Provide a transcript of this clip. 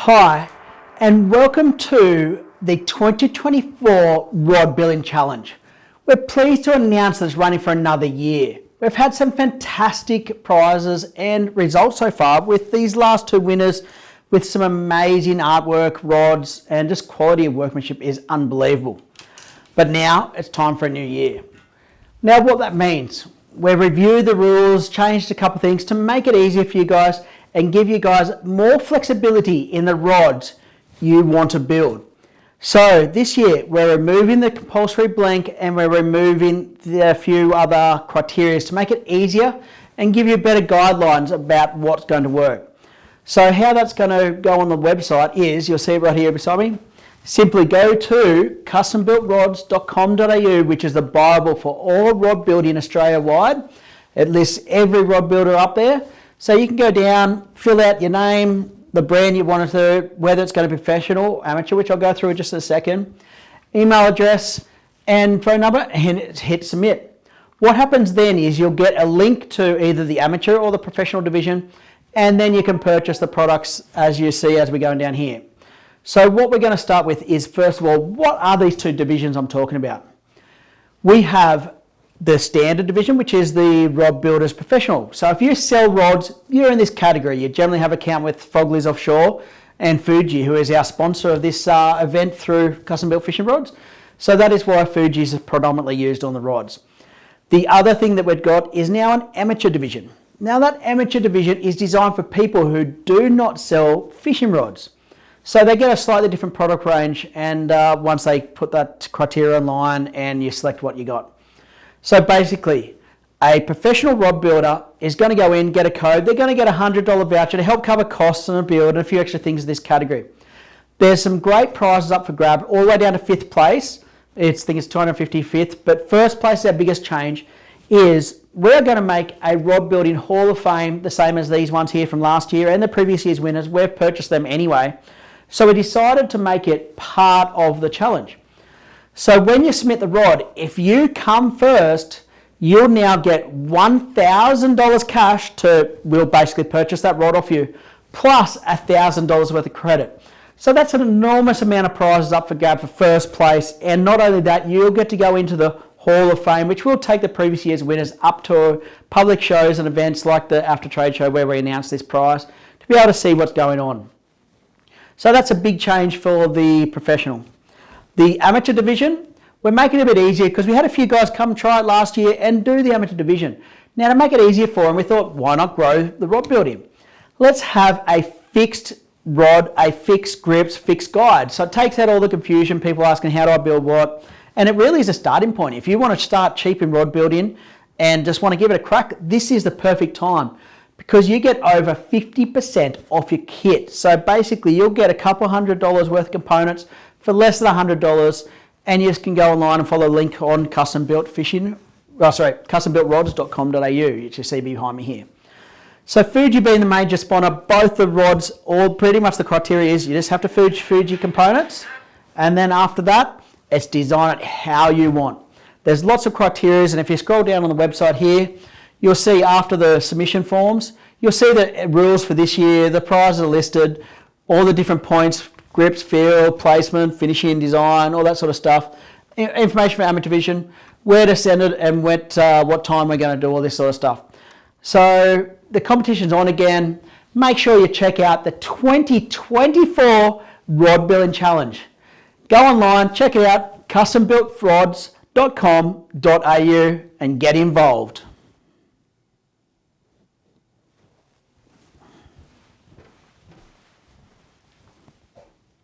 Hi, and welcome to the 2024 Rod Building Challenge. We're pleased to announce that it's running for another year. We've had some fantastic prizes and results so far with these last two winners with some amazing artwork, rods, and just quality of workmanship is unbelievable. But now it's time for a new year. Now what that means, we've reviewed the rules, changed a couple of things to make it easier for you guys and give you guys more flexibility in the rods you want to build. So this year we're removing the compulsory blank and we're removing a few other criteria to make it easier and give you better guidelines about what's going to work. So how that's going to go on the website is, you'll see it right here beside me, simply go to custombuiltrods.com.au, which is the Bible for all rod building Australia wide. It lists every rod builder up there. So you can go down, fill out your name, the brand you want to, whether it's going to be professional, amateur, which I'll go through in just a second, email address and phone number, and hit submit. What happens then is you'll get a link to either the amateur or the professional division, and then you can purchase the products as you see as we're going down here. So what we're going to start with is, first of all, what are these two divisions I'm talking about? We have the standard division, which is the Rod Builders Professional. So if you sell rods, you're in this category. You generally have an account with Fogley's Offshore and Fuji, who is our sponsor of this event through Custom Built Fishing Rods. So that is why Fuji is predominantly used on the rods. The other thing that we've got is now an amateur division. Now that amateur division is designed for people who do not sell fishing rods. So they get a slightly different product range, and once they put that criteria online and you select what you got. So basically, a professional rod builder is going to go in, get a code. They're going to get a $100 voucher to help cover costs on a build and a few extra things in this category. There's some great prizes up for grab, all the way down to 5th place. I think it's 255th, but first place, our biggest change, is we're going to make a Rod Building Hall of Fame, the same as these ones here from last year and the previous year's winners. We've purchased them anyway. So we decided to make it part of the challenge. So when you submit the rod, if you come first, you'll now get $1,000 cash we'll basically purchase that rod off you, plus $1,000 worth of credit. So that's an enormous amount of prizes up for grab for first place. And not only that, you'll get to go into the Hall of Fame, which will take the previous year's winners up to public shows and events like the After Trade Show where we announce this prize to be able to see what's going on. So that's a big change for the professional. The amateur division, we're making it a bit easier because we had a few guys come try it last year and do the amateur division. Now to make it easier for them, we thought, why not grow the rod building? Let's have a fixed rod, a fixed grips, fixed guide. So it takes out all the confusion, people asking how do I build what, and it really is a starting point. If you want to start cheap in rod building and just want to give it a crack, this is the perfect time because you get over 50% off your kit. So basically you'll get a couple $100 worth of components for less than $100, and you just can go online and follow the link on custombuiltrods.com.au, which you see behind me here. So Fuji being the major sponsor, both the rods, all pretty much the criteria is you just have to Fuji components, and then after that, it's design it how you want. There's lots of criteria, and if you scroll down on the website here, you'll see after the submission forms, you'll see the rules for this year, the prizes are listed, all the different points, grips, feel, placement, finishing, design, all that sort of stuff. Information for amateur division, where to send it and what time we're going to do all this sort of stuff. So the competition's on again. Make sure you check out the 2024 Rod Building Challenge. Go online, check it out, custombuiltrods.com.au and get involved.